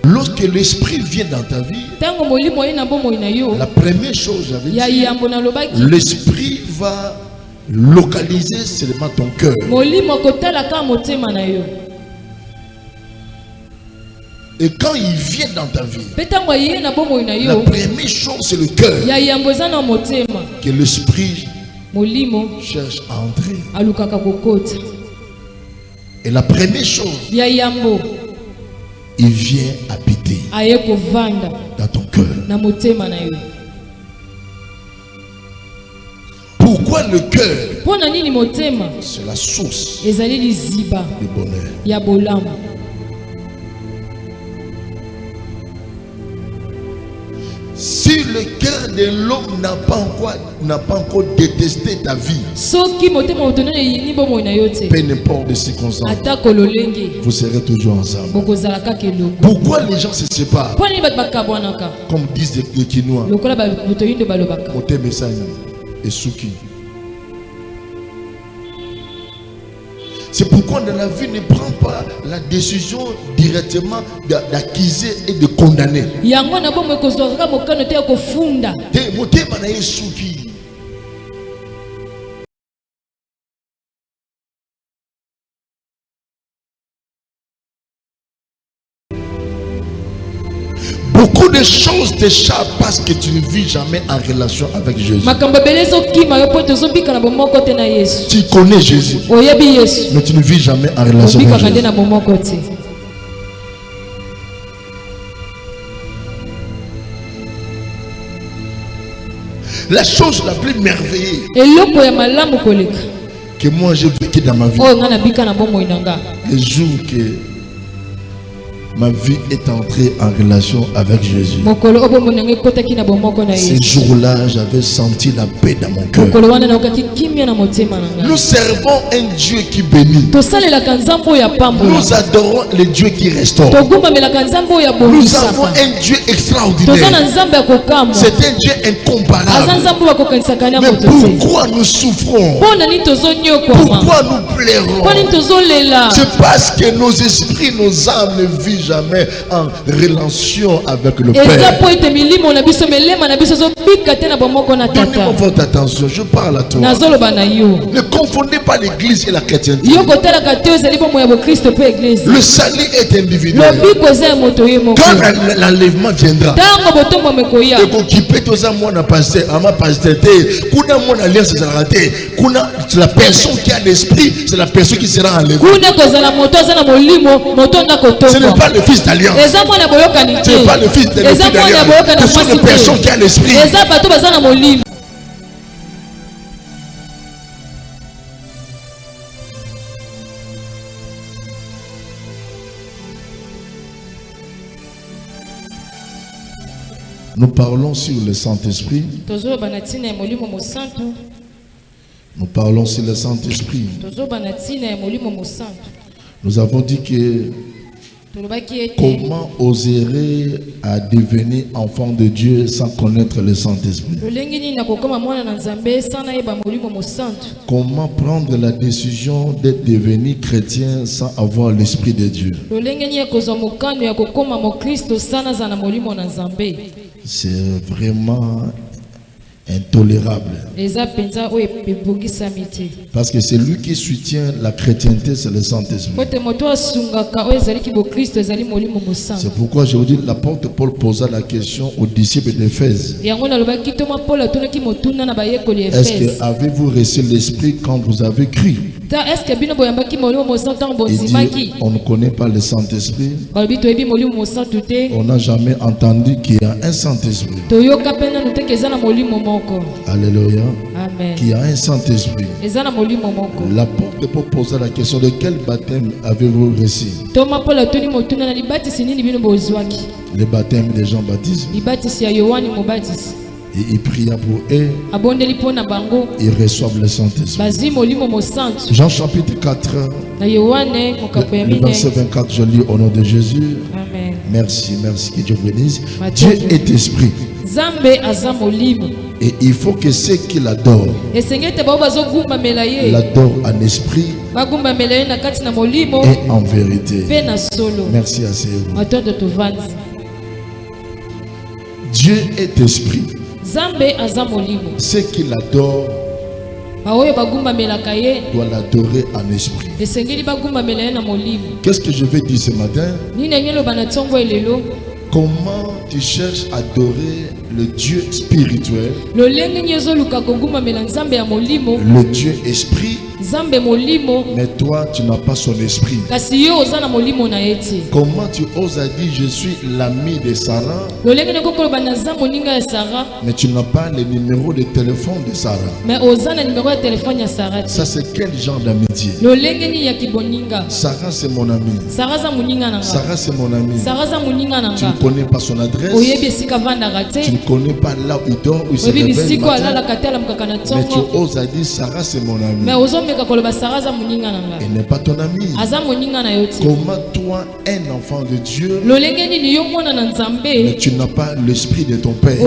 Lorsque l'esprit vient dans ta vie, la première chose, j'avais dit, l'esprit va localiser seulement ton cœur. Et quand il vient dans ta vie, la première chose c'est le cœur que l'esprit cherche à entrer. Et la première chose, il vient habiter dans ton cœur. Pourquoi le cœur? C'est la source du bonheur. Si le cœur de l'homme n'a pas encore détesté ta vie, peu importe les circonstances, vous serez toujours ensemble. Pourquoi les gens se séparent? Comme disent les Kinois, Moté Messani et Souki. C'est pourquoi dans la vie ne prend pas la décision directement d'accuser et de condamner. Beaucoup de choses t'échappent parce que tu ne vis jamais en relation avec Jésus. Tu connais Jésus, mais tu ne vis jamais en relation avec Jésus. La chose la plus merveilleuse que moi j'ai vécu dans ma vie, le jour que ma vie est entrée en relation avec Jésus, ce jour-là, j'avais senti la paix dans mon cœur. Nous servons un Dieu qui bénit. Nous adorons le Dieu qui restaure. Nous avons un Dieu extraordinaire. C'est un Dieu incomparable. Mais pourquoi nous souffrons? Pourquoi nous pleurons? C'est parce que nos esprits, nos âmes ne vivent jamais en relation avec le Père. Donnez-moi votre attention, je parle à toi. Ne confondez pas l'église et la chrétienté. Le salut est individuel. Quand l'enlèvement viendra, c'est la personne qui a l'esprit, c'est la personne qui sera enlevée. Ce n'est pas le fils d'alliance. Ce n'est pas le fils d'alliance. Ce sont les personnes qui ont l'esprit. Nous parlons sur le Saint-Esprit. Nous parlons sur le Saint-Esprit. Nous avons dit que comment oserait à devenir enfant de Dieu sans connaître le Saint-Esprit? Comment prendre la décision d'être devenu chrétien sans avoir l'Esprit de Dieu? C'est vraiment intolérable. Parce que c'est lui qui soutient la chrétienté, c'est le Saint-Esprit. C'est pourquoi je vous dis, l'apôtre Paul posa la question aux disciples d'Éphèse. Est-ce que avez-vous reçu l'Esprit quand vous avez cru? Il dit, on ne connaît pas le Saint-Esprit. On n'a jamais entendu qu'il y a un Saint-Esprit. Alléluia. Amen. Qu'il y a un Saint-Esprit. L'apôtre Paul posa la question, de quel baptême avez-vous reçu? Le baptême de Jean-Baptiste. Et il pria pour eux. Ils reçoivent le Saint-Esprit. Jean chapitre 4, le verset 24, je lis au nom de Jésus. Amen. Merci, merci, que Dieu bénisse. Dieu est esprit. Et il faut que ceux qui l'adorent l'adorent en esprit et en vérité. Merci à Seigneur. Dieu est esprit. Ceux qui l'adorent doit l'adorer en esprit. Qu'est-ce que je vais dire ce matin? Comment tu cherches à adorer le Dieu spirituel, le Dieu esprit, mais toi tu n'as pas son esprit? Comment tu oses dire je suis l'ami de Sarah, mais tu n'as pas le numéro de téléphone de Sarah? Ça c'est quel genre d'amitié? Sarah c'est mon ami. Sarah c'est mon ami. Tu ne connais pas son adresse. Tu ne connais pas là où il dort, où il se réveille le matin. Mais tu oses dire Sarah c'est mon ami. Elle n'est pas ton ami. Comment toi, un enfant de Dieu, mais tu n'as pas l'esprit de ton père?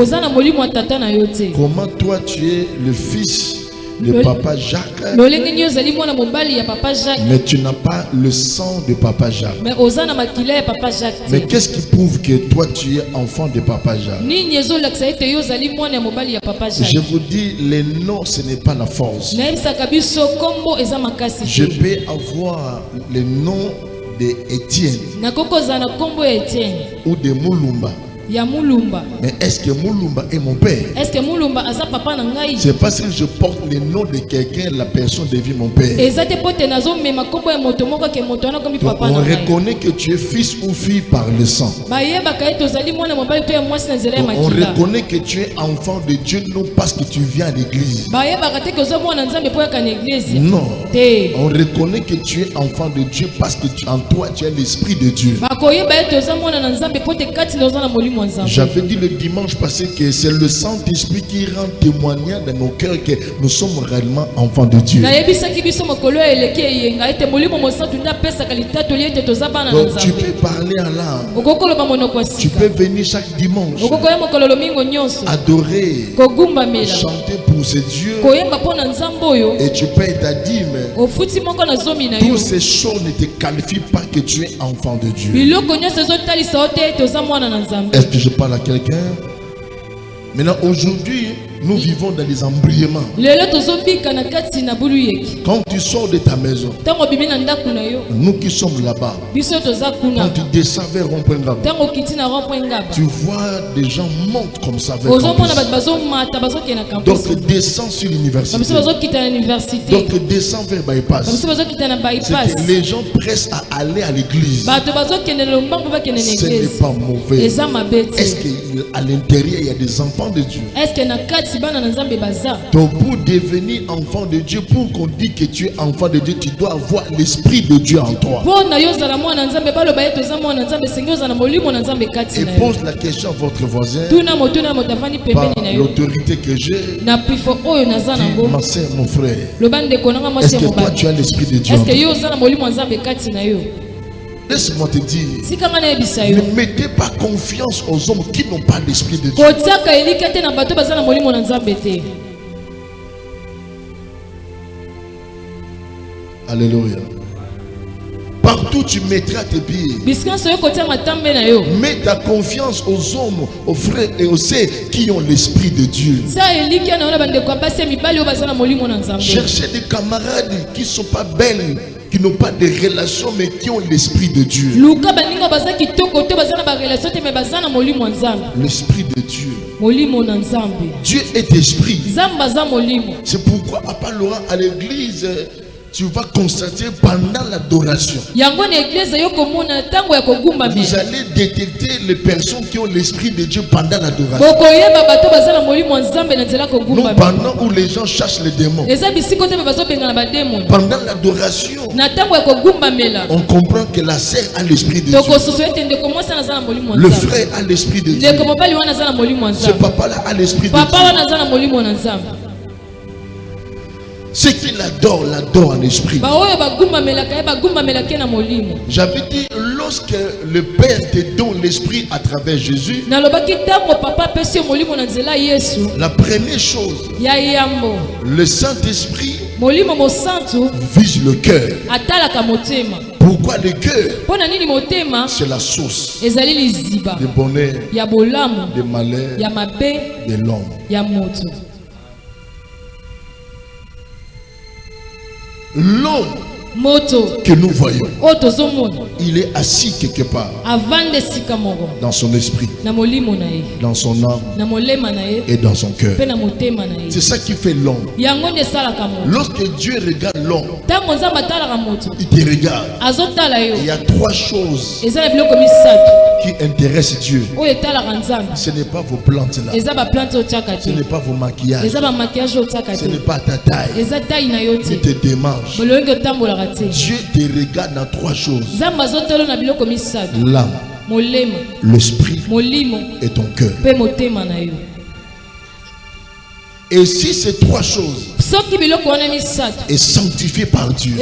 Comment toi tu es le fils de papa Jacques, mais tu n'as pas le sang de papa Jacques? Mais qu'est-ce qui prouve que toi tu es enfant de papa Jacques? Je vous dis, les noms ce n'est pas la force. Je peux avoir le nom d'Étienne ou de Moulumba. Mais est-ce que Moulumba est mon père? C'est parce que je porte le nom de quelqu'un, la personne devient mon père. Donc, on reconnaît que tu es fils ou fille par le sang. Donc, on reconnaît que tu es enfant de Dieu non parce que tu viens à l'église. Non. On reconnaît que tu es enfant de Dieu parce que en toi tu as l'esprit de Dieu. J'avais dit le dimanche passé que c'est le Saint-Esprit qui rend témoignage dans nos cœurs que nous sommes réellement enfants de Dieu. Donc tu peux parler à l'âme. Tu peux venir chaque dimanche, adorer, chanter pour ce Dieu, et tu payes ta dîme. Toutes ces choses ne te qualifient pas que tu es enfant de Dieu. Est-ce que je parle à quelqu'un? Maintenant, aujourd'hui, nous vivons dans les embrayements. Quand tu sors de ta maison, nous qui sommes là-bas, quand tu descends vers Rond-Point-Ngaba, tu vois des gens montent comme ça vers campus. Donc descends sur l'université. Donc descends vers Bypass. C'est que les gens pressent à aller à l'église. Ce n'est pas mauvais. Est-ce qu'à l'intérieur il y a des enfants de Dieu? Donc pour devenir enfant de Dieu, pour qu'on dise que tu es enfant de Dieu, tu dois avoir l'esprit de Dieu en toi. Et pose la question à votre voisin par l'autorité que j'ai. Ma soeur, mon frère, est-ce que toi tu as l'esprit de Dieu en toi? Laisse-moi te dire, ne mettez pas confiance aux hommes qui n'ont pas l'esprit de Dieu. Alléluia. Partout tu mettras tes pieds. Mets ta confiance aux hommes, aux frères et aux sœurs qui ont l'esprit de Dieu. Cherchez des camarades qui ne sont pas belles, qui n'ont pas de relations, mais qui ont l'esprit de Dieu. L'esprit de Dieu. Dieu est esprit. C'est pourquoi à part Laurent à l'église, tu vas constater pendant l'adoration, vous allez détecter les personnes qui ont l'esprit de Dieu pendant l'adoration. Non, pendant où les gens cherchent les démons. Pendant l'adoration, on comprend que la sœur a l'esprit de Dieu. Le frère a l'esprit de Dieu. Ce papa-là a l'esprit de Dieu. Ceux qui l'adorent en esprit. J'avais dit, lorsque le Père te donne l'esprit à travers Jésus, la première chose, le Saint-Esprit vise le cœur. Pourquoi le cœur? C'est la source du bonheur, du malheur de l'homme. L'homme que nous voyons, il est assis quelque part dans son esprit, dans son âme et dans son cœur. C'est ça qui fait l'homme. Lorsque Dieu regarde l'homme, il te regarde. Il y a trois choses qui intéressent Dieu. Ce n'est pas vos plantes là, ce n'est pas vos maquillages, ce n'est pas ta taille, ni tes démarches. Dieu te regarde dans trois choses: l'âme, l'esprit et ton cœur. Et si ces trois choses est sanctifié par Dieu,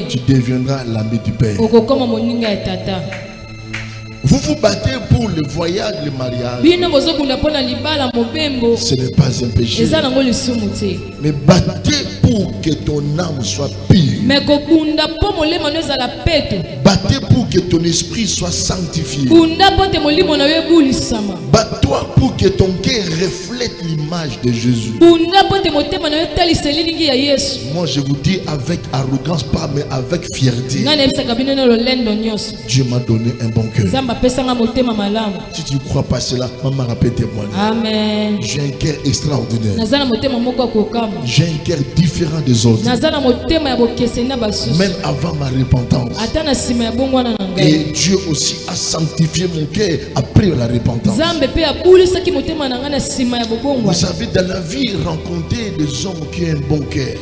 tu deviendras l'ami du Père. Vous vous battez pour le voyage, le mariage. Ce n'est pas un péché. Mais battez pour que ton âme soit pure. Battez pour que ton esprit soit sanctifié. Bats-toi pour que ton cœur reflète l'image de Jésus. Moi je vous dis avec arrogance, pas mais avec fierté. Dieu m'a donné un bon cœur. Si tu ne crois pas cela, maman répète-moi. Amen. J'ai un cœur extraordinaire. J'ai un cœur différent des autres. Même avant ma repentance. Et Dieu aussi a sanctifié mon cœur après la repentance. Vous savez, dans la vie, rencontrer des hommes qui ont un bon cœur.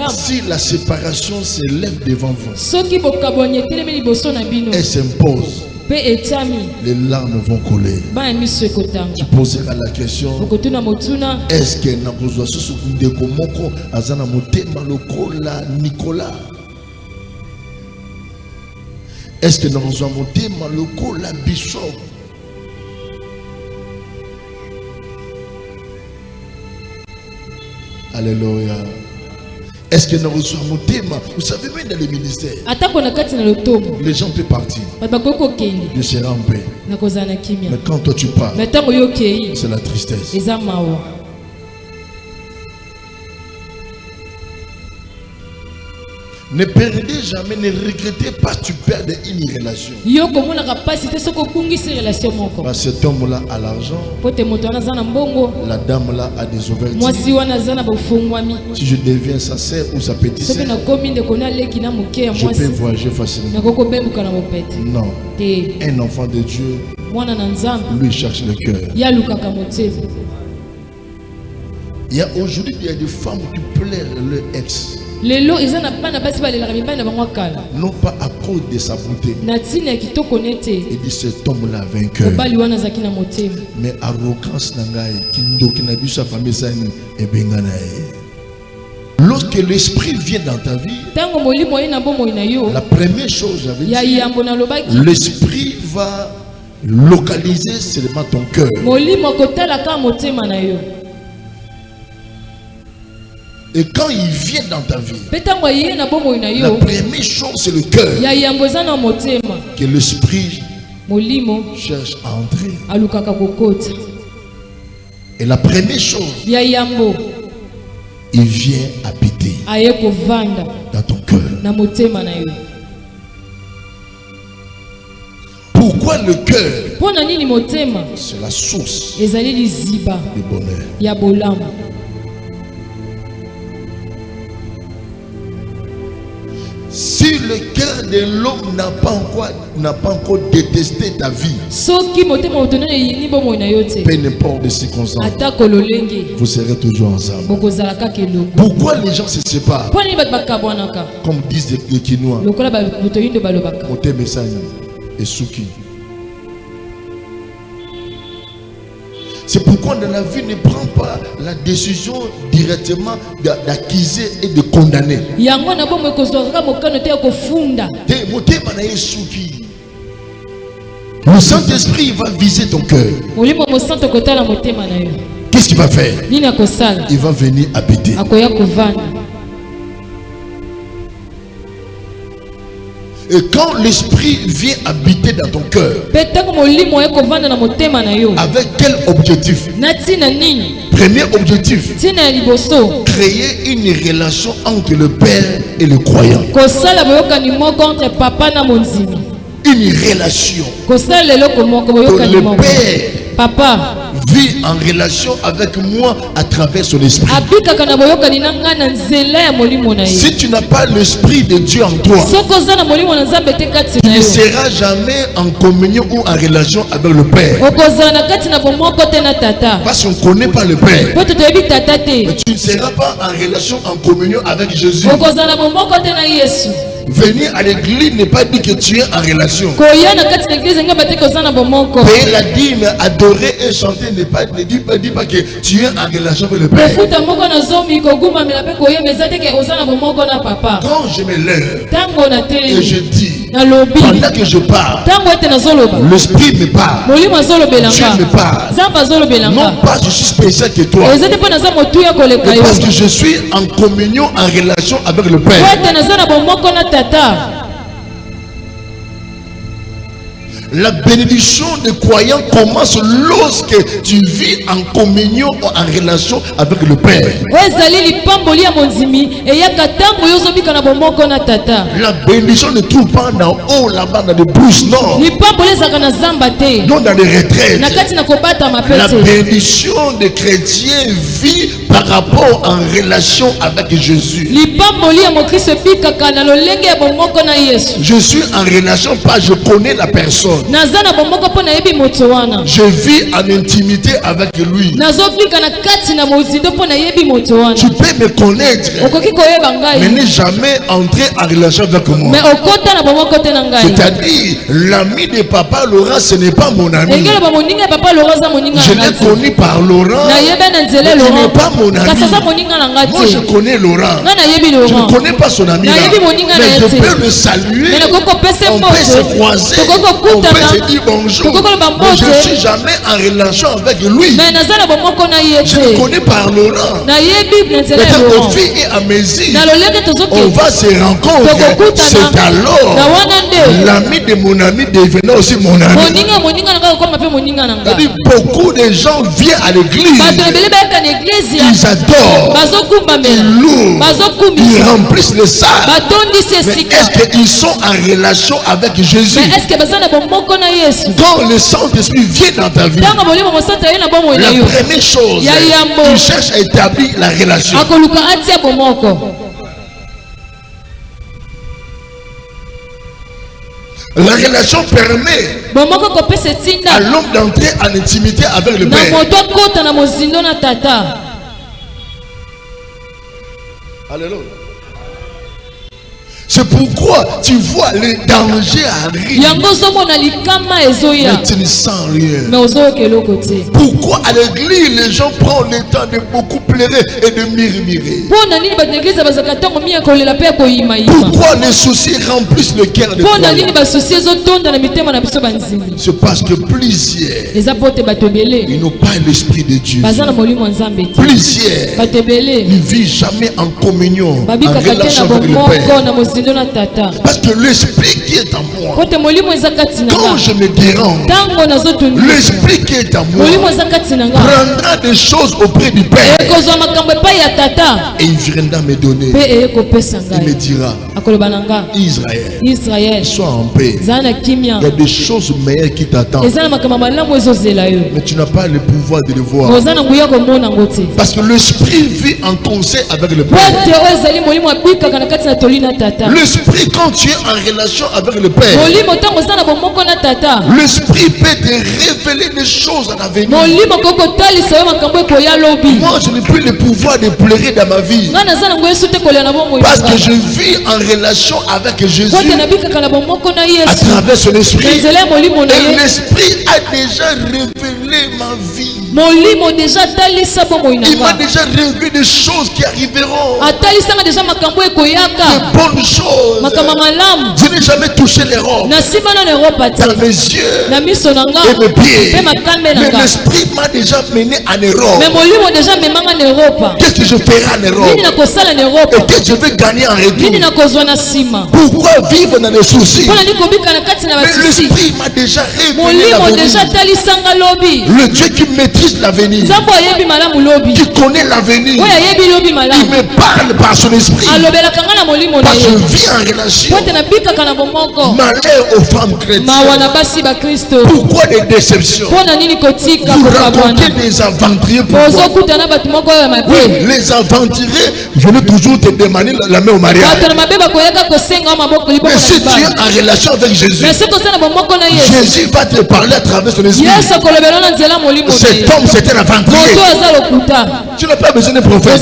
Si la séparation s'élève devant vous, elle s'impose, les larmes vont couler. Tu poseras la question: est-ce que Nicolas? Est-ce que nous avons monté la Bishop? Alléluia. Est-ce que nous reçoivons mon thème? Vous savez, même dans les ministères, les gens peuvent partir. Je serai en paix. Mais quand toi tu pars, c'est la tristesse. Ne perdez jamais, ne regrettez pas si tu perds une relation. Parce que cet homme-là a l'argent, la dame-là a des ouvertures. Si je deviens sa sœur ou sa petite sœur, je peux voyager facilement. Non. Un enfant de Dieu, lui cherche le cœur. Il y a aujourd'hui des femmes qui pleurent leur ex. Non pas à cause de sa beauté. Il dit cet homme là vainqueur. Mais arrogance lorsque l'esprit vient dans ta vie, la première chose, j'avais dit, l'esprit va localiser seulement ton cœur. Et quand il vient dans ta vie, la première chose c'est le cœur que l'esprit cherche à entrer. Et la première chose, il vient habiter dans ton cœur. Pourquoi le cœur? C'est la source du bonheur. Si le cœur de l'homme n'a pas encore détesté ta vie, peu n'importe les circonstances, vous serez toujours ensemble. Pourquoi les gens se séparent? Comme disent les Kinois, Moté Messani et Suki. C'est pourquoi dans la vie ne prend pas la décision directement d'accuser et de condamner. Le Saint-Esprit va viser ton cœur. qu'est-ce qu'il va faire? Il va venir habiter. Et quand l'esprit vient habiter dans ton cœur, avec quel objectif? Premier objectif, créer une relation entre le père et le croyant. Une relation. Le père, papa, vit en relation avec moi à travers son esprit. Si tu n'as pas l'esprit de Dieu en toi, tu ne seras jamais en communion ou en relation avec le Père. Parce qu'on ne connaît pas le Père. Mais tu ne seras pas en relation, en communion avec Jésus. Venir à l'église n'est pas dit que tu es en relation. Payer la dîme, adorer et chanter ne dit pas que tu es en relation avec le Père. Quand je me lève et je dis, pendant que je parle, l'esprit me parle, Dieu me parle. Non pas je suis spécial que toi, mais parce que je suis en communion, en relation avec le Père. La bénédiction des croyants commence lorsque tu vis en communion ou en relation avec le Père. La bénédiction ne trouve pas dans haut là-bas dans les bouches, non. Non, dans les retraites. La bénédiction des chrétiens vit par rapport en relation avec Jésus. Je suis en relation, pas je connais la personne. Je vis en intimité avec lui. Tu peux me connaître, mais ne jamais entrer en relation avec moi. C'est-à-dire, l'ami de papa Laurent, ce n'est pas mon ami. Je l'ai connu par Laurent, mais il n'est pas mon ami. Moi, je connais Laurent. Je ne connais pas son ami là, mais je peux le saluer. On peut se croiser, on peut se dire bonjour, mais je ne suis jamais en relation avec lui. Je le connais par Laurent. Peut-être au fil et à mesure, on va se rencontrer. C'est alors l'ami de mon ami devenait aussi mon ami. Beaucoup de gens viennent à l'église, ils adorent, ils louent, ils remplissent le salle. Mais est-ce qu'ils sont en relation avec Jésus? Quand le Saint-Esprit vient dans ta vie, la première chose, il cherche à établir la relation. La relation permet à l'homme d'entrer en intimité avec le Père. Alléluia. C'est pourquoi tu vois les dangers arriver, mais tu ne sens rien. Pourquoi à l'église les gens prennent le temps de beaucoup pleurer et de murmurer? Pourquoi les soucis remplissent le cœur de toi? C'est parce que plusieurs, ils n'ont pas l'esprit de Dieu. Plusieurs ne vivent jamais en communion, en relation avec le Père. Parce que l'esprit qui est en moi, quand je me dérange, l'esprit qui est en moi prendra des choses auprès du Père et il viendra me donner. Il me dira, Israël, sois en paix. Il y a des choses meilleures qui t'attendent, mais tu n'as pas le pouvoir de le voir. Parce que l'esprit vit en concert avec le Père. L'esprit, quand tu es en relation avec le Père, l'esprit peut te révéler des choses à l'avenir. Moi, je n'ai plus le pouvoir de pleurer dans ma vie, parce que je vis en relation avec Jésus à travers son esprit. Et l'esprit a déjà révélé ma vie. Il m'a déjà révélé des choses qui arriveront. De bonnes choses. Je n'ai jamais touché l'Europe. Dans mes yeux et mes pieds. Mais l'esprit m'a déjà mené en Europe. Qu'est-ce que je ferai en Europe? Et qu'est-ce que je vais gagner en retour? Pourquoi vivre dans les soucis? Mais l'esprit m'a déjà révélé l'avenir. Le Dieu qui maîtrise l'avenir, qui connaît l'avenir, il me parle par son esprit. Parce que je vis en relation. Malheur aux femmes chrétiennes. Pourquoi des déceptions? Vous rencontrez des aventuriers. Oui, les aventuriers, je vais toujours te demander la main au mariage. Mais si tu es en relation avec Jésus, Jésus va te parler à travers son esprit. Cet homme, c'est un aventurier. Tu n'as pas besoin de prophète.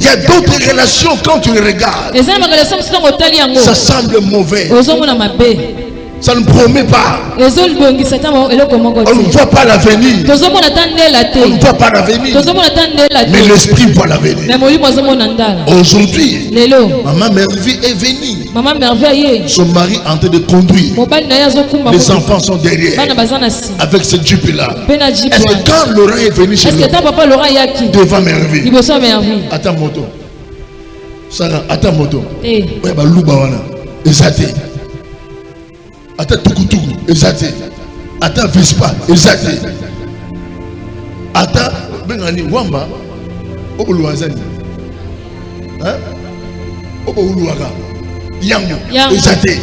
Il y a d'autres relations, quand tu les regardes, ça semble mauvais. Ça ne promet pas. On ne voit pas l'avenir. On ne voit pas l'avenir. Mais l'esprit voit l'avenir. Aujourd'hui, maman Merveille est venue. Son mari est en train de conduire. Les enfants sont derrière. Avec ce Jeep-là. Est-ce que quand Laurent est venu chez nous, devant Merveille, attends moto. Sarah, attends moto. Ata tukutuku ezate, ata Vespa ezate, ata bengani wamba obuluwazani, hein, obuluwaga yango ezate.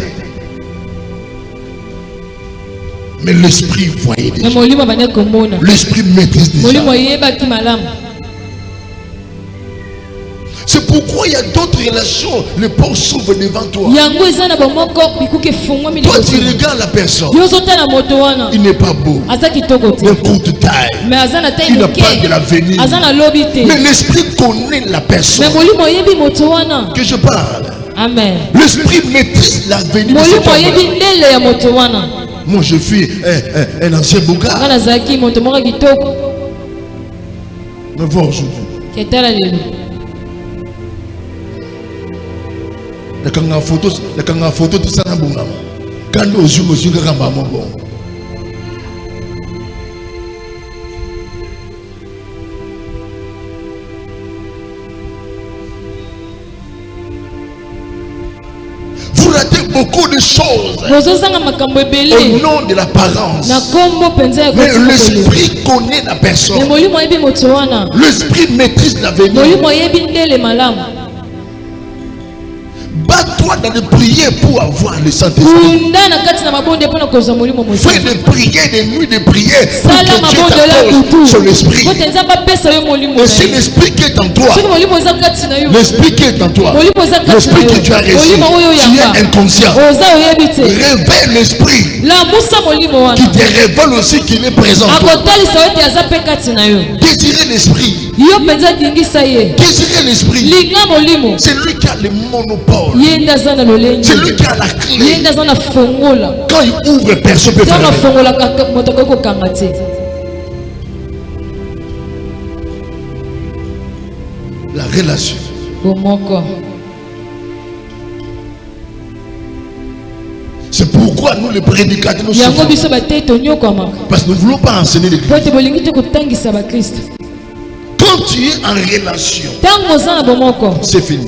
Mais l'esprit voyait déjà. L'esprit maîtrise déjà. C'est pourquoi il y a d'autres relations. Les portes s'ouvrent devant toi. Toi, tu regardes la personne. Il n'est pas beau. De courte taille. Il n'a pas de l'avenir. Mais l'esprit connaît la personne que je parle. Amen. L'esprit maîtrise l'avenir de cet homme. Moi, je suis un ancien bougard. Me vois aujourd'hui. La photo tout ça bon. Quand nous jouons sur le bon. Vous ratez beaucoup de choses au nom de l'apparence. Mais l'esprit connaît la personne. L'esprit maîtrise l'avenir. Bats-toi dans les prières pour avoir le Saint-Esprit. Fais des prières, des nuits de prières pour que Dieu t'accorde son esprit. Et c'est l'esprit qui est en toi. L'esprit qui est en toi. L'esprit que tu as reçu. Tu es inconscient. Révèle l'esprit qui te révèle aussi qu'il est présent en toi. Désirez l'esprit. Désirez l'esprit. C'est lui qui a le monopole. C'est lui qui a la clé. Quand il ouvre, personne ne peut faire. La relation. C'est pourquoi nous les prédicateurs nous souffrons. Parce que nous ne voulons pas enseigner l'Église. Quand tu es en relation, c'est fini.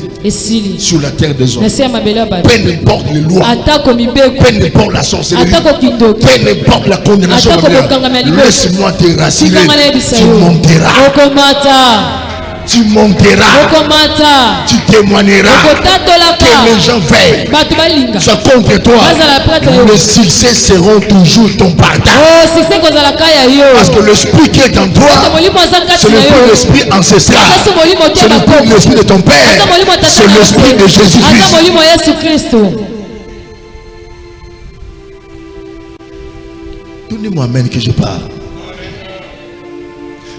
Sur la terre des hommes, peu importe les lois, peu importe la sorcellerie, peu importe la condamnation, laisse-moi te rassurer, tu monteras. Tu monteras, tu témoigneras que les gens veillent soit contre toi. Les succès seront toujours ton partage. Parce que l'esprit qui est en toi, ce n'est pas l'esprit ancestral, ce n'est pas l'esprit de ton père, c'est l'esprit de Jésus-Christ. Donnez-moi amen que je parle.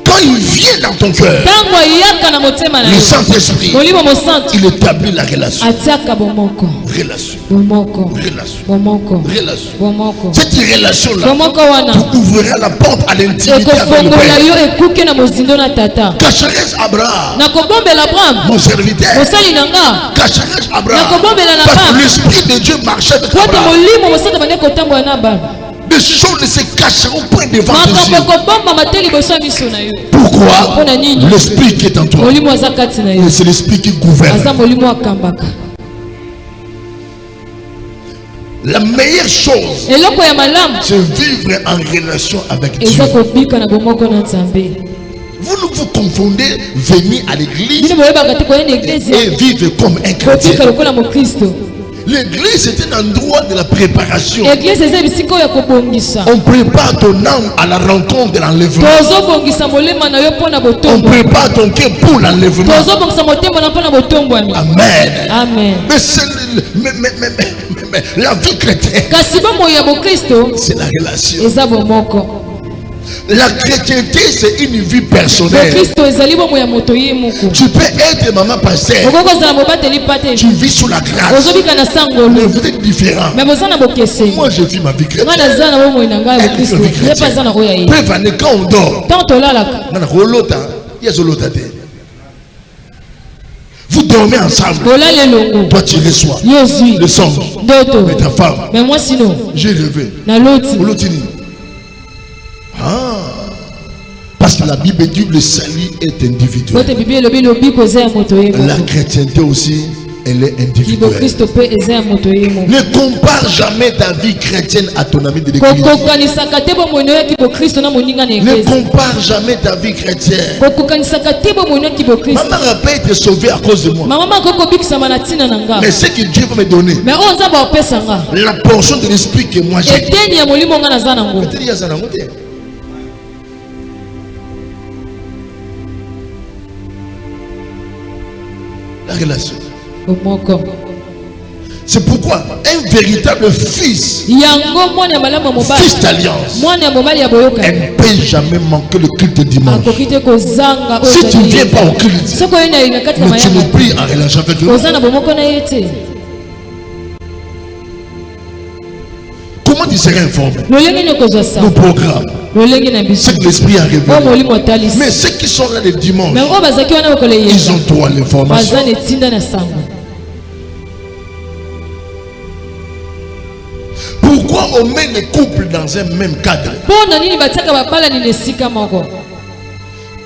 Quand il vient dans ton cœur, le Saint-Esprit, il établit la relation. Relation. Cette relation-là ouvrira la porte à l'intimité avec le Père. Cacheres Abraham, mon serviteur. Cacheres Abraham, parce que l'Esprit de Dieu marchait avec Abraham. Les choses ne se cacheront point devant tes yeux. Pourquoi? L'Esprit qui est en toi. Et c'est l'Esprit qui gouverne. La meilleure chose, c'est vivre en relation avec Dieu. Vous ne vous confondez venir à l'église et vivre comme un chrétien. L'église est un endroit de la préparation. On prépare ton âme à la rencontre de l'enlèvement. On prépare ton cœur pour l'enlèvement. Amen. Amen. Mais la vie chrétienne, c'est la relation. La chrétienté, c'est une vie personnelle. Tu peux être maman pasteur, tu vis sous la grâce, mais vous êtes différents. Moi je vis ma vie chrétienne. Quand on dort, vous dormez ensemble. Toi tu reçois le sang de ta femme. Mais moi sinon, j'ai rêvé. Parce que la Bible dit que le salut est individuel. La chrétienté aussi, elle est individuelle. Ne compare jamais ta vie chrétienne à ton ami de l'église. Ne compare jamais ta vie chrétienne. Maman n'a pas été sauvée à cause de moi. Mais ce que Dieu va me donner, la portion de l'esprit que moi j'ai. La relation. C'est pourquoi un véritable fils d'alliance, elle ne peut jamais manquer le culte dimanche. Si tu ne viens pas au culte, mais tu ne pries en relation avec Dieu. Comment tu serais informé? Nos programmes, ce que l'esprit a révélé. Mais ceux qui sont là le dimanche, ils ont droit à l'information. Pourquoi on met les couples dans un même cadre?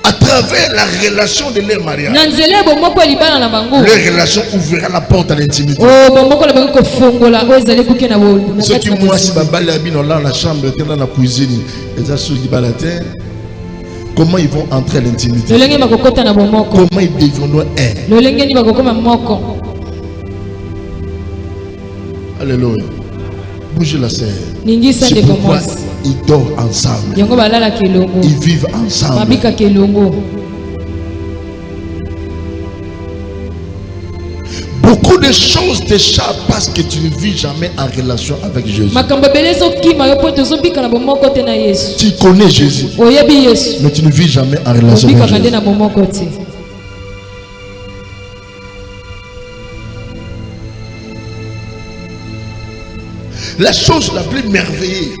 À travers la relation de leur mariage, leur relation ouvrira la porte à l'intimité. Ce qui moi si dans la chambre, dans la cuisine, comment ils vont entrer à l'intimité? Comment ils deviendront un? Alléluia. Bougez la sœur. C'est pourquoi ils dorment ensemble. Ils vivent ensemble. Beaucoup de choses t'échappent parce que tu ne vis jamais en relation avec Jésus. Tu connais Jésus, mais tu ne vis jamais en relation avec Jésus. La chose la plus merveilleuse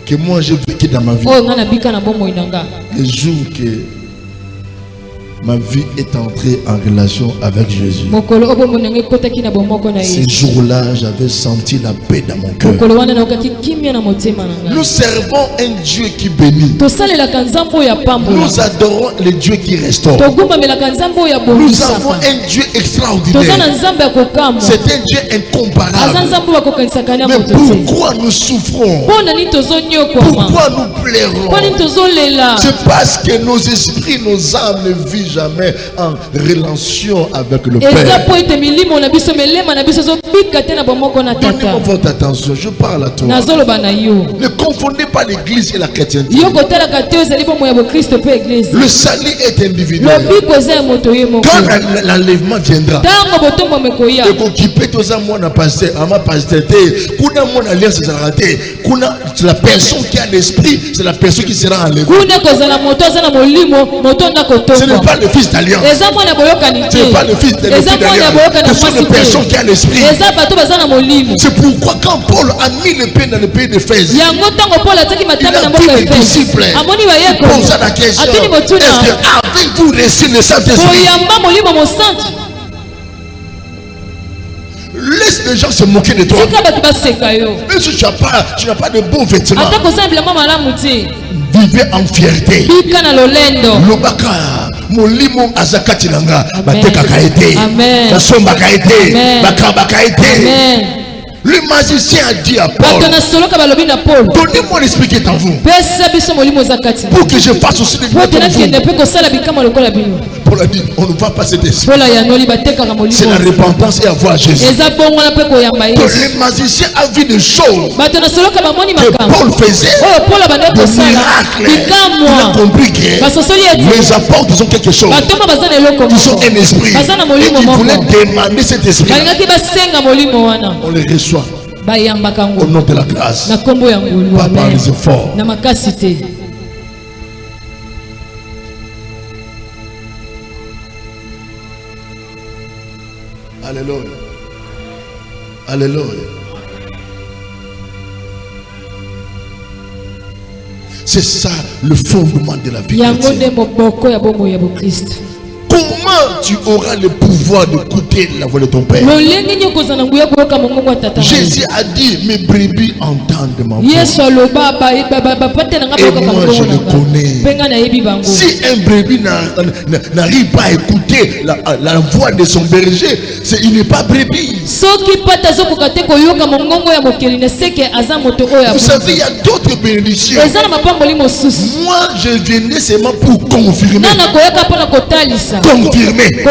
que moi j'ai vécu dans ma vie, le jour que ma vie est entrée en relation avec Jésus, ce jour-là j'avais senti la paix dans mon cœur. Nous servons un Dieu qui bénit. Nous adorons le Dieu qui restaure. Nous avons un Dieu extraordinaire. C'est un Dieu incomparable. Mais pourquoi nous souffrons? Pourquoi nous pleurons? C'est parce que nos esprits, nos âmes ne vivent grandit jamais en relation avec le Père. Donnez-moi votre attention, je parle à toi. Ne confondez pas l'église et la chrétienté. Le salut est individuel. Quand l'enlèvement viendra, la personne qui a l'esprit, c'est la personne qui sera enlevée. Ce n'est pas le fils d'alliance. Ce n'est pas le fils d'alliance. Ce sont les personnes qui ont l'esprit. C'est pourquoi quand Paul a mis le pied dans le pays d'Éphèse, il a dit les disciples, il posa la question, est-ce que avez-vous reçu le Saint-Esprit? Laisse les gens se moquer de toi. Même si tu n'as pas de beaux vêtements, vivez en fierté. Lobaka, molimo azakati nanga, bateka kaete, basomba kaete, bakaba kaete. Le magicien a dit à Paul, donnez-moi l'esprit qui est en vous, pour que je fasse aussi des miracles en vous. Paul a dit, on ne va pas cet esprit. C'est la repentance et avoir Jésus. Le magicien a vu des choses que Paul faisait, des miracles. Il a compris que les apôtres ont quelque chose. Ils ont un esprit. Et ils voulaient demander cet esprit. On les reçoit. Au nom de la grâce. Pas par les efforts. Alléluia. Alléluia. C'est ça le fondement de la vie chrétienne. Comment tu auras le pouvoir d'écouter la voix de ton Père? Jésus a dit, mes brebis entendent ma voix. Et moi je le connais. Si un brebis n'arrive pas à écouter la voix de son berger, il n'est pas brebis. Vous savez, il y a d'autres bénédictions. Moi je venais seulement pour confirmer. Confirmer. Mais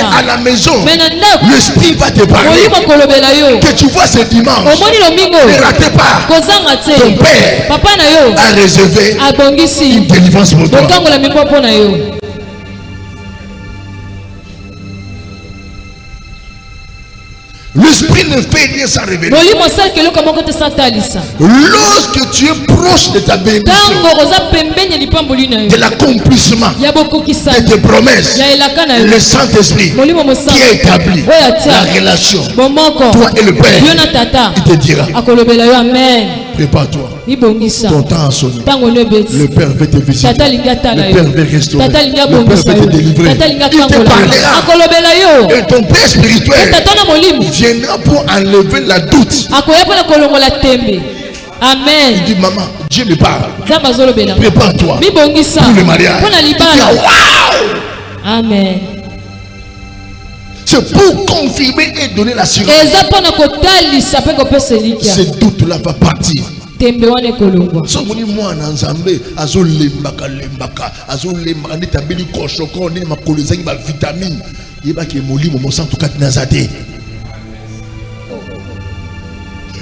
à la maison, l'esprit va te parler. Que tu vois ce dimanche, ne ratez pas. Ton Père a réservé une délivrance pour toi. L'esprit ne fait rien sans révéler. Lorsque tu es proche de ta bénédiction, de l'accomplissement de tes promesses, le Saint-Esprit qui a établi la relation, toi et le Père, il te dira, prépare-toi, ton temps a sonné. Le Père veut te visiter, le Père veut restaurer, le Père veut te délivrer, il te parlera. Et ton Père spirituel viendra pour enlever la doute. Amen. Il dit, maman, Dieu me parle. Prépare-toi pour le mariage. Amen. C'est pour confirmer et donner l'assurance. Ce doute-là va partir. So moni mwana nzambe azolembaka lembaka azolemba ndeta beli koshoko ndeni makolo ezangi ba vitamine yebaki molimo mosantu kati nazate.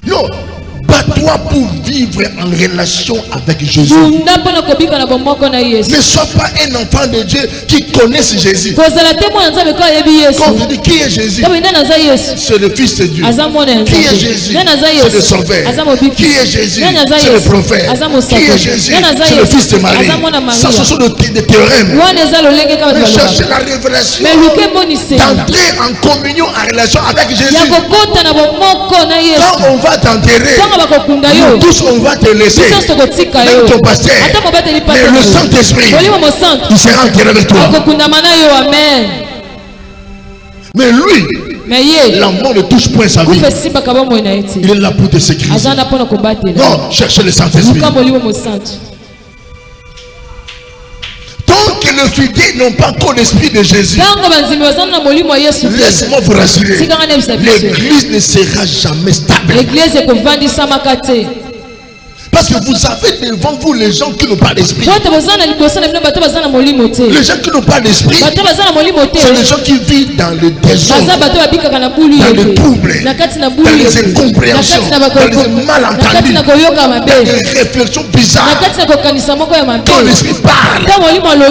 Yo, bats-toi pour vivre en relation avec Jésus. Ne sois pas un enfant de Dieu qui connaisse Jésus. Quand on dit qui est Jésus, c'est le Fils de Dieu. Qui est Jésus, c'est le Sauveur. Qui est Jésus, c'est le prophète. Qui est Jésus, c'est le Fils de Marie. Ça, ce sont des théorèmes. Mais chercher la révélation, d'entrer en communion, en relation avec Jésus. Quand on va t'enterrer, nous tous on va te laisser, même ton pasteur, mais le Saint-Esprit, il sera enterré avec toi. Mais lui, la mort ne touche point sa vie. Il est là pour te sécuriser. Non, cherchez le Saint-Esprit. Tant que les fidèles n'ont pas encore l'esprit de Jésus, laisse-moi vous rassurer, l'église ne sera jamais stable. Parce que vous avez devant vous les gens qui n'ont pas d'esprit. Les gens qui n'ont pas d'esprit, c'est les gens qui vivent dans le désordre, dans le trouble, dans les incompréhensions, dans les malentendus, dans les réflexions bizarres. Quand l'esprit parle,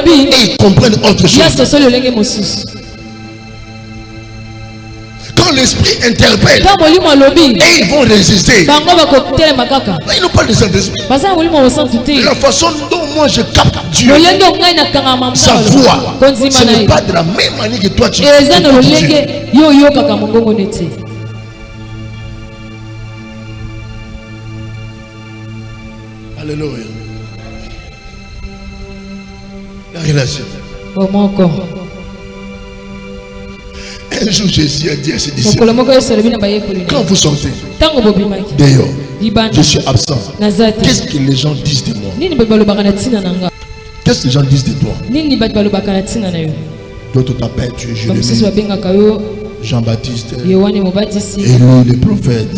et ils comprennent autre chose. Quand l'esprit interpelle, et ils vont résister. Ils n'ont pas de Saint-Esprit. La façon dont moi je capte Dieu, sa voix, ce n'est pas de la même manière que toi tu écoutes Dieu. Alléluia. La relation. Un jour Jésus a dit à ses disciples, quand vous sortez dehors, je suis absent, qu'est-ce que les gens disent de moi? Qu'est-ce que les gens disent de toi? D'autres t'appellent, tu es Jérémie, Jean-Baptiste, Élie, les prophètes.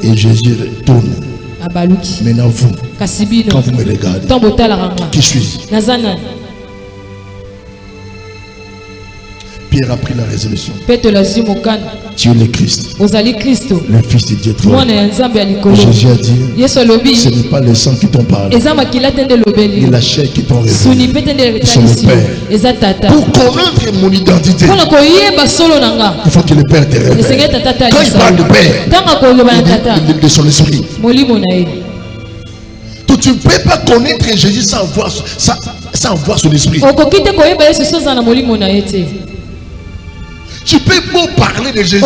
Et Jésus tourne. Maintenant vous, quand vous me regardez, qui suis-je? Pierre a pris la résolution. Tu es le Christ, le Fils de Dieu. Jésus a dit, ce n'est pas le sang qui t'ont parlé, ni la chair qui t'ont révélé, c'est le Père. Pour connaître mon identité, il faut que le Père te révèle. Quand il parle de Père, il dit de son esprit. Tu ne peux pas connaître Jésus sans voir son esprit. Tu peux beau parler de Jésus,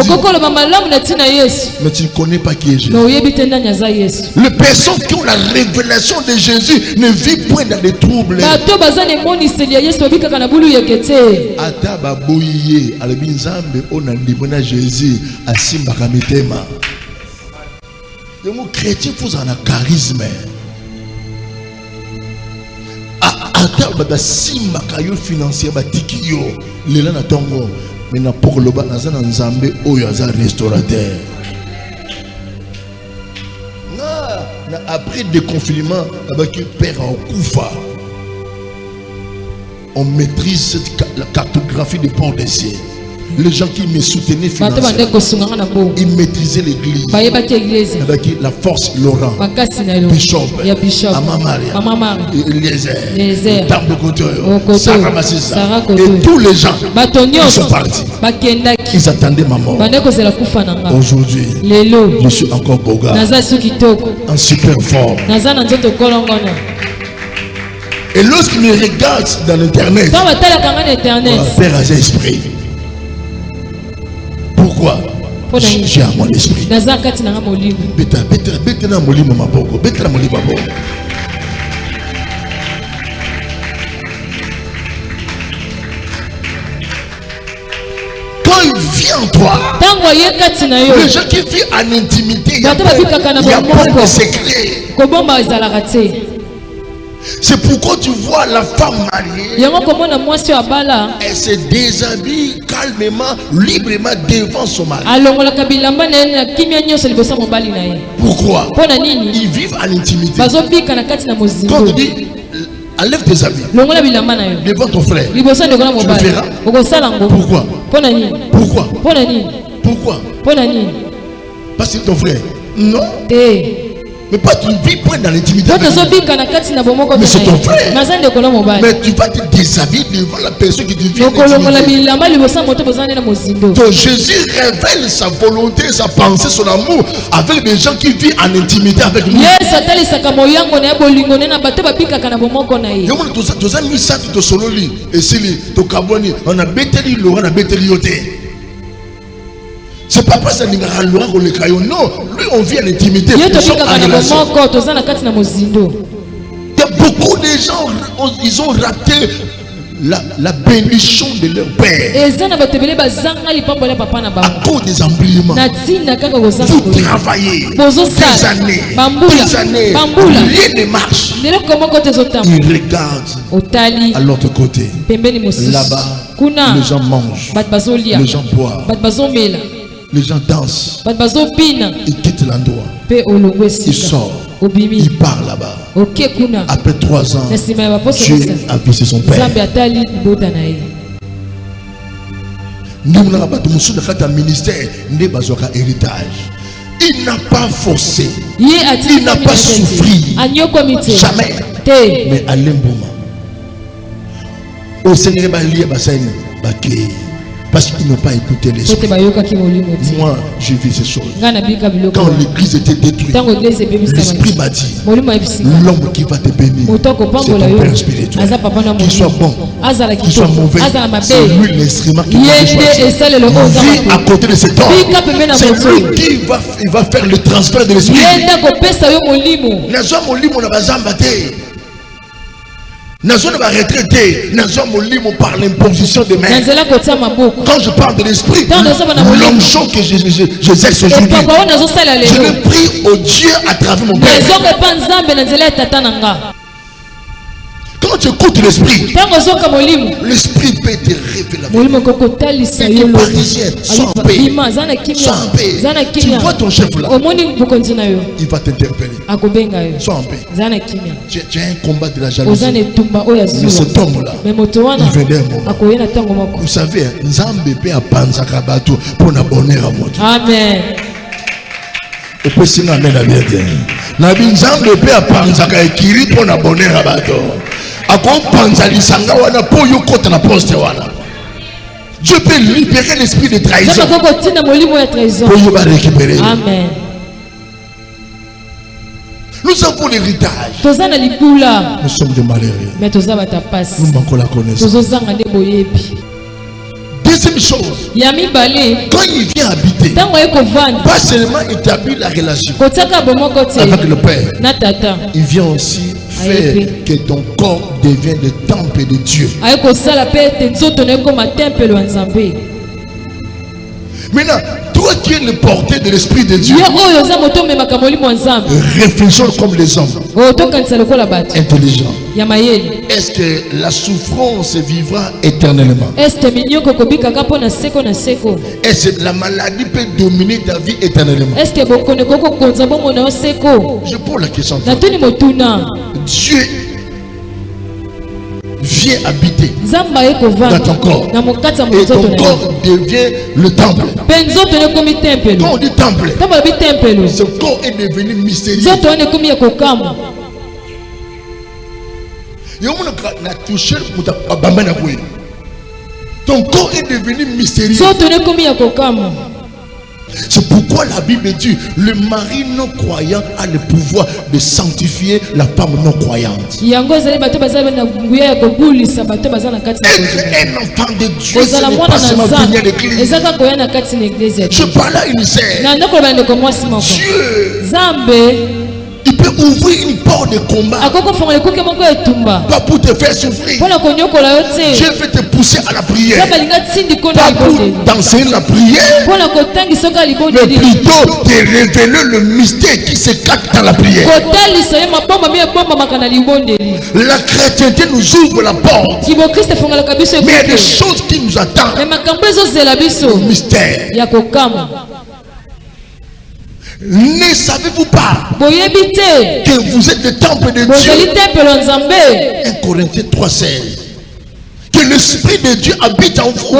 mais tu ne connais pas qui est Jésus. Les personnes qui ont la révélation de Jésus ne vivent point dans des troubles. Les chrétiens font un charisme. Financier, maintenant pour le bas, Nzambe oyaza restaurateur. Après déconfinement, avec père en Koufa, on maîtrise la cartographie du port des cieux. Les gens qui me soutenaient financièrement, ils maîtrisaient l'église avec la force Laurent, Bishop, Amama Eliezer, Tambokoto, Sarah Massissa, et tous les gens qui sont partis. Ils attendaient ma mort. Aujourd'hui, je suis encore beau gars, en super forme. Et lorsqu'ils me regardent dans l'internet, Père a esprit. Pourquoi? J'ai à mon esprit. Quand il vit en toi, les gens qui vivent en intimité, il y a pas de secret. C'est pourquoi tu vois la femme mariée, elle se déshabille calmement, librement devant son mari. Pourquoi? Ils vivent en intimité. Quand tu dis enlève tes habits devant ton frère, tu le feras. Pourquoi? Pourquoi? Parce que ton frère, non. Mais pas tu vis point dans l'intimité. Mais c'est ton frère. Mais tu vas te déshabiller devant la personne qui te vit en intimité. Donc Jésus révèle sa volonté, sa pensée, son amour avec des gens qui vivent en intimité avec lui. C'est pas parce que nous avons le crayon. Non, lui on vit en intimité. Il y a beaucoup de gens, ils ont raté la bénédiction de leur père à cause des embrisements. Vous travaillez des années, rien ne marche. Ils regardent à l'autre côté. Là-bas, les gens mangent, les gens boivent, les gens dansent. Ils quittent l'endroit. Ils sortent. Il part là-bas. Après 3 ans, Dieu a visité son père. Il n'a pas forcé. Il n'a pas souffri. Jamais. Mais à l'emboma. Au Seigneur, parce qu'ils n'ont pas écouté l'esprit. Moi, j'ai vu ces choses. Quand l'église était détruite, l'esprit m'a dit, l'homme qui va te bénir, c'est ton père spirituel. Qu'il soit bon, qu'il soit mauvais, c'est lui l'instrument qui va choisir. Vis à côté de cet homme. C'est lui qui va faire le transfert de l'esprit. Nous sommes retraités, nous sommes libres par l'imposition de main. Quand je parle de l'esprit, l'onction que j'exerce aujourd'hui, je le prie au Dieu à travers mon père. Quand tu écoutes l'esprit, l'esprit peut te révéler. Et parisien, sois en paix. Sois en paix. Tu vois ton chef là, il va t'interpeller. Sois en paix. Tu as un combat de la jalousie. Mais cet homme-là, il venait un moment. Vous savez, Nzambe peut apprendre à battre pour la bonheur à moi. Amen. Et puis sinon, amen à bien dire. Nzambe peut apprendre à écrire pour la bonheur à battre. Dieu peut libérer l'esprit de trahison pour y récupérer. Amen. Nous avons l'héritage. Nous sommes des malheureux. Nous manquons la connaissance. Deuxième chose, quand il vient habiter, pas seulement établir la relation avec le Père, il vient aussi faire que ton corps devienne le temple de Dieu. Maintenant, toi qui es le porteur de l'esprit de Dieu, réfléchissons comme les hommes intelligents. Est-ce que la souffrance vivra éternellement? Est-ce que la maladie peut dominer ta vie éternellement? Je pose la question. Dieu vient habiter dans ton corps et ton corps devient le temple. Quand on dit temple, ce corps est devenu mystérieux. Ton corps est devenu mystérieux. C'est pourquoi la Bible dit le mari non croyant a le pouvoir de sanctifier la femme non croyante. Être un enfant de Dieu, ce n'est pas seulement venir à l'église. Je parle à une sœur. Dieu, il peut ouvrir une porte de combat. Pas pour te faire souffrir. Dieu veut te pousser à la prière. Pas pour t'enseigner la prière, mais plutôt te révéler le mystère qui se cache dans la prière. La chrétienté nous ouvre la porte, mais il y a des choses qui nous attendent. Le mystère. Ne savez-vous pas que vous êtes le temple de Dieu? 1 Corinthiens 3,16. Que l'esprit de Dieu habite en vous.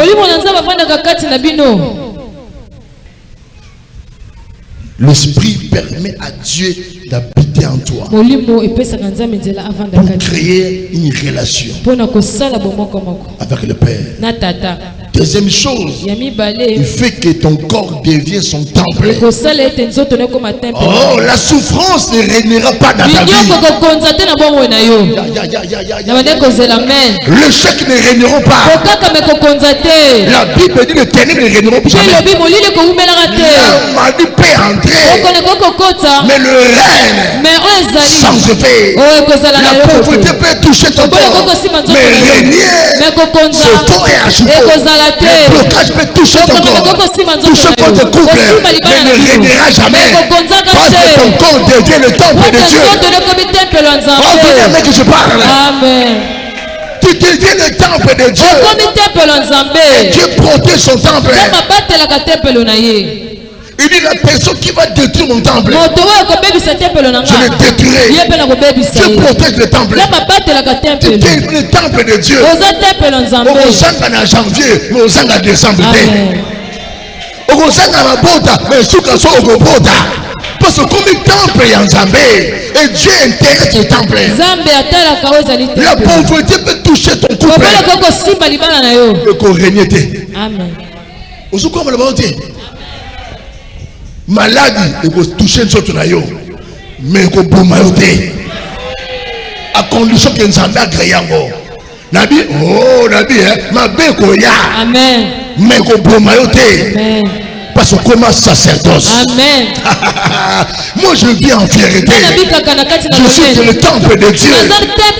L'esprit permet à Dieu d'habiter en toi pour créer une relation avec le Père. Deuxième chose, il fait que ton corps devienne son temple. Oh, la souffrance ne régnera pas dans ta vie. Le chèque ne régnera pas. La Bible dit que les ténèbres ne régneront jamais. La maladie peut entrer, mais le règne sans effet. La pauvreté peut toucher ton corps, mais régner, c'est faux et archi-faux. Le blocage peut toucher ton corps, toucher votre couple, mais ne régnera jamais. Parce que ton corps devient le temple de Dieu. Oh, venez avec que je parle. Amen. Tu deviens le temple de Dieu. Et Dieu protège son temple. Il dit la personne qui va détruire mon temple, je le détruirai. Dieu protège le temple. Tu es le temple de Dieu. Au en janvier, mais au en décembre. Au mais parce que comme le temple est en Zambé, et Dieu intéresse le temple. La pauvreté peut toucher ton couple. Le corrégné. Amen. Maladie, il peut toucher notre nayo, mais il peut bombarder. À condition que Nzambé a créé encore. Nabi, oh Nabi, ma béko ya. Amen. Mais il peut bombarder. Amen. Parce que comment sacerdoce. Amen. Moi je vis en fierté. Je suis dans le temple de Dieu.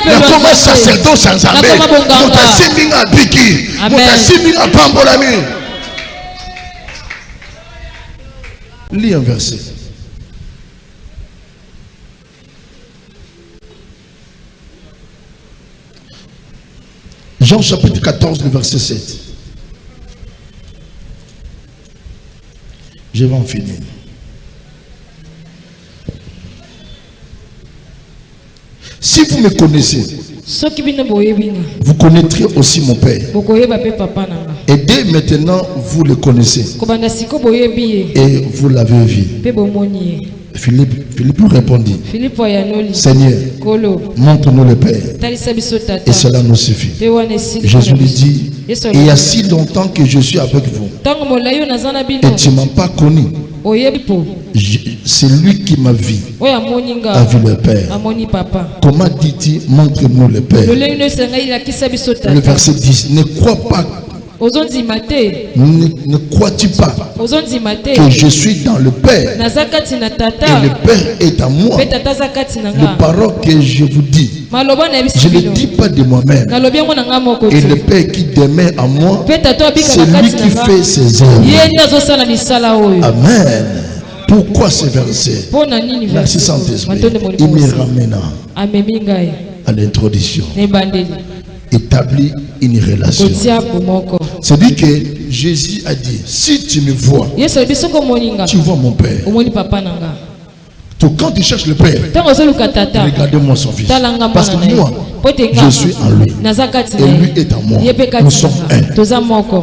Comment sacerdoce en Zambé. Mon tassiming à Biki. Mon tassiming à Pambolami. Lis un verset. Jean chapitre 14, le verset 7. Je vais en finir. Si vous me connaissez, vous connaîtrez aussi mon Père. Et dès maintenant, vous le connaissez. Et vous l'avez vu. Philippe répondit, Seigneur, montre-nous le Père. Et cela nous suffit. Jésus lui dit, il y a si longtemps que je suis avec vous. Et tu ne m'as pas connu. C'est lui qui m'a vu, a vu le Père. Comment dit-il, montre-nous le Père? Le verset 10, ne crois pas. Ne crois-tu pas que je suis dans le Père et le Père est en moi? Les paroles que je vous dis, je ne les dis pas de moi-même. Et le Père qui demeure en moi, c'est lui qui fait ses œuvres. Amen. Pourquoi ce verset? Merci Saint-Esprit. Il me ramène à l'introduction. Établit une relation. C'est-à-dire que Jésus a dit, si tu me vois, tu vois mon Père. Donc quand tu cherches le Père, regardez-moi son Fils. Parce que moi, je suis en lui. Et lui est en moi. Nous sommes un.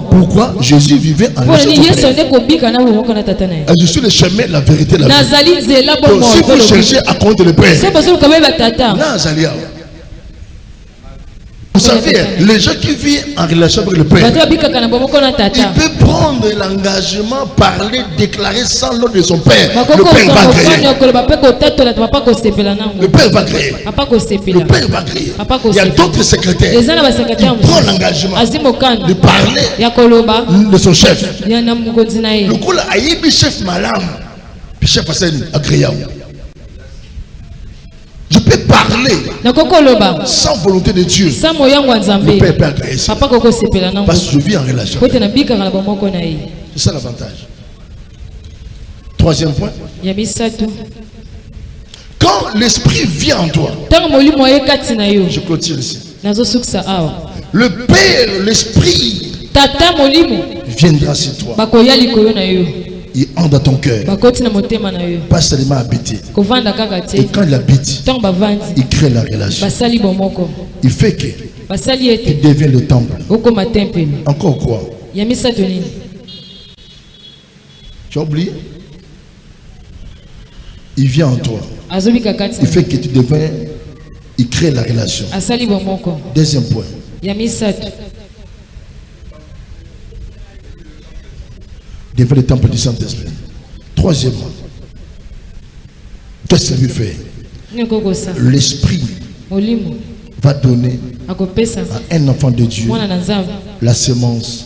Pourquoi? Jésus vivait en relation avec le Père. Je suis le chemin, la vérité, la vie. Donc si vous cherchez à connaître le Père, vous savez, les gens qui vivent en relation avec le Père, ils peuvent prendre l'engagement, parler, déclarer sans l'ordre de son Père. Le Père va créer. Le Père va créer. Le Père va créer. Il y a d'autres secrétaires qui prennent l'engagement de parler de son chef. Le coup là, il y a chef malam, puis chef a créé. Je peux parler sans volonté de Dieu. Le Père peut agréer ça. Parce que je vis en relation. C'est ça l'avantage. Troisième point. Quand l'esprit vient en toi, je clôture ici. Le Père, l'esprit viendra sur toi. Il entre dans ton cœur. Pas seulement habiter. Et quand il habite, il crée la relation. Il fait que il devient le temple. Encore quoi? Tu as oublié? Il vient en toi. Il fait que tu deviens. Il crée la relation. Deuxième point. Devient le temple du Saint-Esprit. Troisièmement, qu'est-ce qu'il lui fait? L'Esprit va donner à un enfant de Dieu la semence,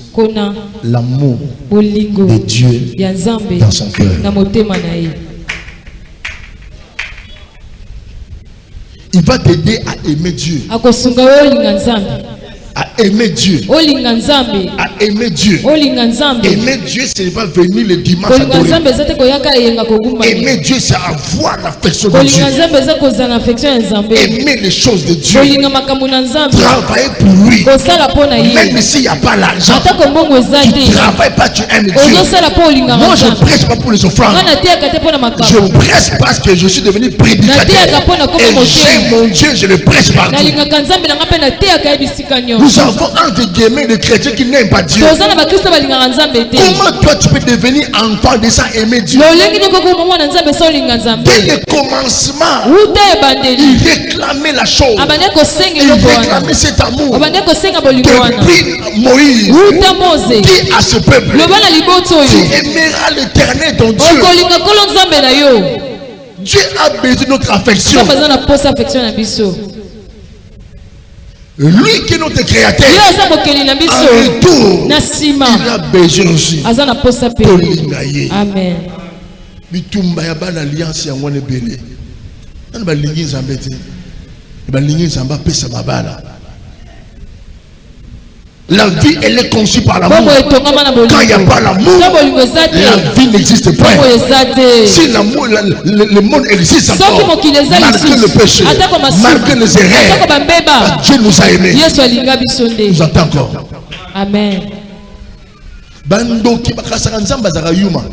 l'amour de Dieu dans son cœur. Il va t'aider à aimer Dieu, à aimer Dieu. À aimer Dieu. Aimer Dieu, ce n'est pas venir le dimanche à adorer. Aimer Dieu, c'est avoir l'affection de Dieu. Aimer les choses de Dieu. Travailler pour lui. Même s'il n'y a pas l'argent, tu ne travailles pas, tu aimes Dieu. Moi, je ne prêche pas pour les offrandes. Je prêche parce que je suis devenu prédicateur. Et j'aime mon Dieu, je le prêche partout. Nous avons entre guillemets des chrétiens qui n'aiment pas Dieu. Comment toi tu peux devenir enfant de ça, aimer Dieu? Dès le commencement, il réclamait la chose. Il réclamait cet amour. Depuis Moïse dit à ce peuple, tu aimeras l'Éternel ton Dieu. Dieu a besoin de notre affection. Lui qui est notre créateur, en retour, il a besoin aussi. Amen. Bitumba ya bana alliance ya ngone belé. Nani balingi nzambe te. Balingi nzamba pesa mabala. La vie, elle est conçue par l'amour. Quand il n'y a pas l'amour, la vie n'existe pas. Si l'amour, le monde existe encore, malgré le péché, malgré les erreurs, Dieu nous a aimés. Nous attend encore. Amen. Bando qui bakasaka nzamba zaka yuma.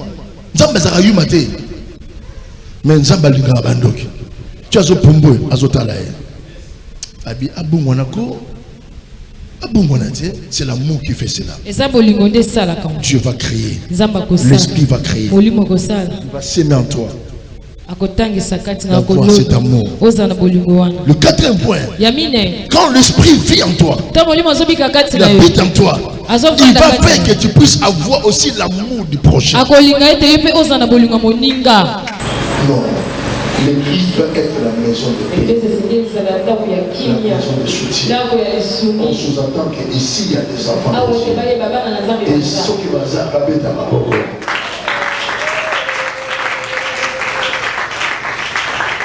Nzamba zaka yuma te. Mais nzamba linga bando ki. Tu as au pumbo, azotala e. Abi abu monako. C'est l'amour qui fait cela. Dieu va créer. L'esprit va créer. Il va s'aimer en toi. D'avoir cet amour. Le quatrième point. Quand l'esprit vit en toi, il habite en toi, il va faire que tu puisses avoir aussi l'amour du prochain. Non. L'église doit être la maison de paix, la maison de soutien. On sous-entend qu'ici il y a des enfants. Et ceux qui vont